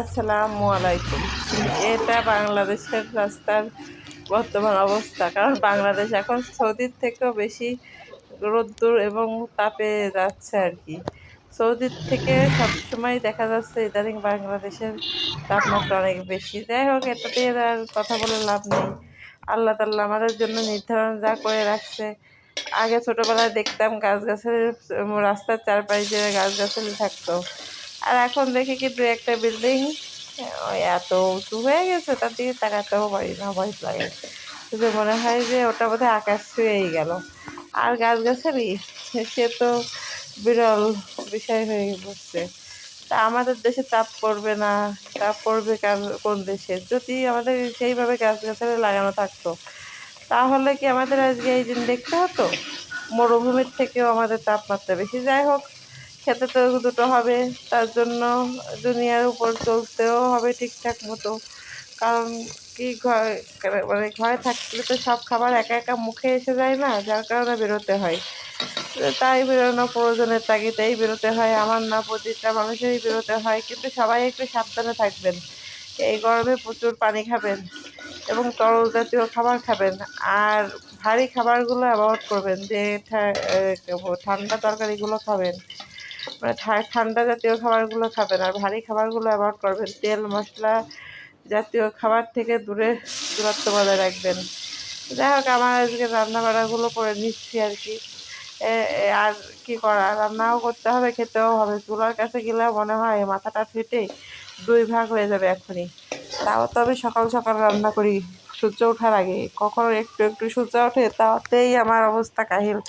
আসসালামু আলাইকুম। এটা বাংলাদেশের রাস্তার বর্তমান অবস্থা। কারণ বাংলাদেশ এখন সৌদির থেকেও বেশি রোদ্দুর এবং তাপে যাচ্ছে আর কি। সৌদির থেকে সবসময় দেখা যাচ্ছে ইদানিং বাংলাদেশের তাপমাত্রা অনেক বেশি। যাই হোক, এটা দিয়ে আর কথা বলে লাভ নেই। আল্লাহ তাআলা আমাদের জন্য নির্ধারণ যা করে রাখছে। আগে ছোটবেলায় দেখতাম গাছগাছালি, রাস্তার চারপাশে যে গাছগাছালি থাকতো। আর এখন দেখি কি দু একটা বিল্ডিং ওই এত উঁচু হয়ে গেছে, তার দিকে তাকাতেও পারি না, ভয় লাগে। শুধু মনে হয় যে ওটা বোধহয় আকাশ ছুঁয়েই গেল। আর গাছগাছালি সে তো বিরল বিষয় হয়ে পড়ছে। তা আমাদের দেশে তাপ পড়বে না, তাপ পড়বে কোন দেশে? যদি আমাদের সেইভাবে গাছগাছালি লাগানো থাকতো, তাহলে কি আমাদের আজকে এই দিন দেখতে হতো? মরুভূমির থেকেও আমাদের তাপমাত্রা বেশি। যাই হোক, খেতে তো দুটো হবে, তার জন্য দুনিয়ার উপর চলতেও হবে ঠিকঠাক মতো। কারণ কি মানে ঘরে থাকলে তো সব খাবার একা একা মুখে এসে যায় না, যার কারণে বেরোতে হয়। তাই বেরোনো প্রয়োজনের তাগিদেই বেরোতে হয়। আমার না, প্রতিটা মানুষেরই বেরোতে হয়, কিন্তু সবাই একটু সাবধানে থাকবেন। এই গরমে প্রচুর পানি খাবেন এবং তরল জাতীয় খাবার খাবেন। আর ভারী খাবারগুলো অ্যাভয়েড করবেন, যে ঠান্ডা তরকারিগুলো খাবেন, মানে ঠান্ডা জাতীয় খাবারগুলো খাবেন। আর ভারী খাবারগুলো অ্যাভয়েড করবেন। তেল মশলা জাতীয় খাবার থেকে দূরত্ব বজায় রাখবেন। যাই হোক, আমার আজকে রান্না বান্নাগুলো করে নিচ্ছি আর কি। আর কি করা, রান্নাও করতে হবে, খেতেও হবে। চুলার কাছে গেলে মনে হয় মাথাটা ফেটে দুই ভাগ হয়ে যাবে এখনই। তাও তো আমি সকাল সকাল রান্না করি, সূর্য ওঠার আগে। কখনো একটু একটু সূর্য ওঠে, তাতেই আমার অবস্থা কাহিল।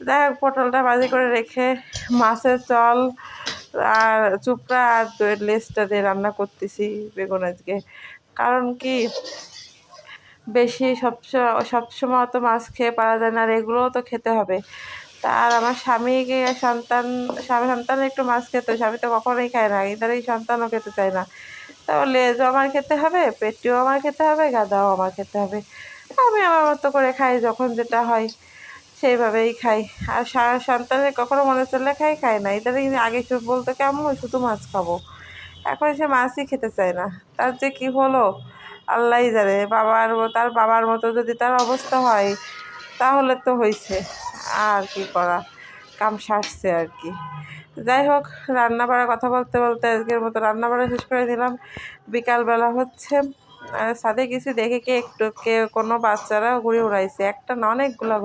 যাই হোক, পটলটা ভাজি করে রেখে মাছের চল আর চুপড়া আর দইয়ের লেজটা দিয়ে রান্না করতেছি বেগুন আজকে। কারণ কি, বেশি সবসময় অত মাছ খেয়ে পারা যায় না, আর এগুলোও তো খেতে হবে। আর আমার স্বামীকে সন্তান একটু মাছ খেতে, স্বামী তো কখনোই খায় না, এই সন্তানও খেতে চায় না। তাহলে লেজও আমার খেতে হবে, পেটিও আমার খেতে হবে, গাদাও আমার খেতে হবে। আমি আমার মতো করে খাই, যখন যেটা হয় সেইভাবেই খাই। আর সন্তানের কখনো মনে চললে খায় না। আগে বলতো কেমন শুধু মাছ খাবো, এখন সে মাছই খেতে চায় না। তার যে কি হলো আল্লাহই জানে। তার বাবার মতো যদি তার অবস্থা হয়, তাহলে তো হয়েছে, আর কি করা, কাম সারছে আর কি। যাই হোক, রান্না বাড়ার কথা বলতে বলতে আজকের মতো রান্না বাড়া শেষ করে দিলাম। বিকালবেলা হচ্ছে ছাদে গেছি, দেখে কোনো বাচ্চারা ঘুড়ি উড়াইছে, একটা না অনেকগুলা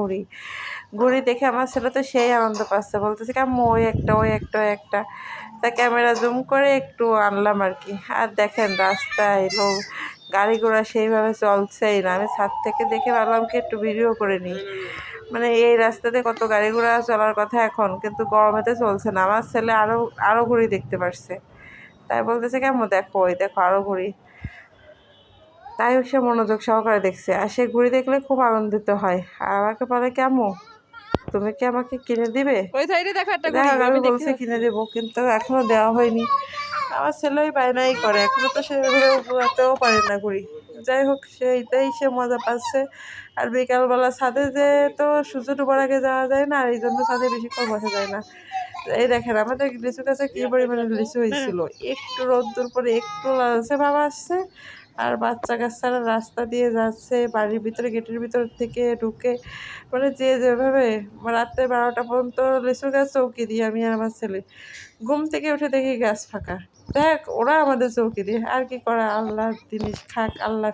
ঘুড়ি দেখে আমার ছেলে তো সেই আনন্দ পাচ্ছে, বলতেছে কেমন ওই একটা ওই একটা ওই একটা। তা ক্যামেরা জুম করে একটু আনলাম আর কি। আর দেখেন রাস্তায় গাড়ি ঘোড়া সেইভাবে চলছেই না। আমি ছাদ থেকে দেখে ভাবলাম কি একটু ভিডিও করে নিই। মানে এই রাস্তাতে কত গাড়ি ঘোড়া চলার কথা এখন, কিন্তু গরমেতে চলছে না। আমার ছেলে আরও ঘুড়ি দেখতে পারছে, তাই বলতেছে কেমন দেখো ওই দেখো আরও ঘুড়ি। তাই সে মনোযোগ সহকারে দেখছে, আর সে ঘুড়ি দেখলে খুব আনন্দিত হয়। আর আমাকে বলে কেমন, তুমি কি আমাকে কিনে দিবে? যাই হোক, আমি বলছি কিনে দেবো, কিন্তু এখনো দেওয়া হয়নি। আমার ছেলে ওই বায়নাই করে, এখনো তো সেভাবে উপরাতেও পারে না ঘুড়ি। যাই হোক, সেইটাই সে মজা পাচ্ছে। আর বিকালবেলা ছাদে যে তো সূর্য ডোবার আগে যাওয়া যায় না, আর এই জন্য ছাদে বেশিক্ষণ বসা যায় না। এই দেখেন আমাদের লিচু গাছে কি পরিমাণে লিচু হয়েছিল, একটু রোদ্দুর পরে একটু লালচে ভাব আসছে। আর বাচ্চা কাচ্চারা রাস্তা দিয়ে যাচ্ছে, বাড়ির ভিতরে গেটের ভিতর থেকে ঢুকে, মানে যে যেভাবে রাত্রে 12টা পর্যন্ত লিচু গাছ চৌকি দিই আমি আর আমার ছেলে। ঘুম থেকে উঠে দেখি গাছ ফাঁকা। দেখ, ওরা আমাদের চৌকি দিয়ে, আর কি করা, আল্লাহর জিনিস, খাক আল্লাহ।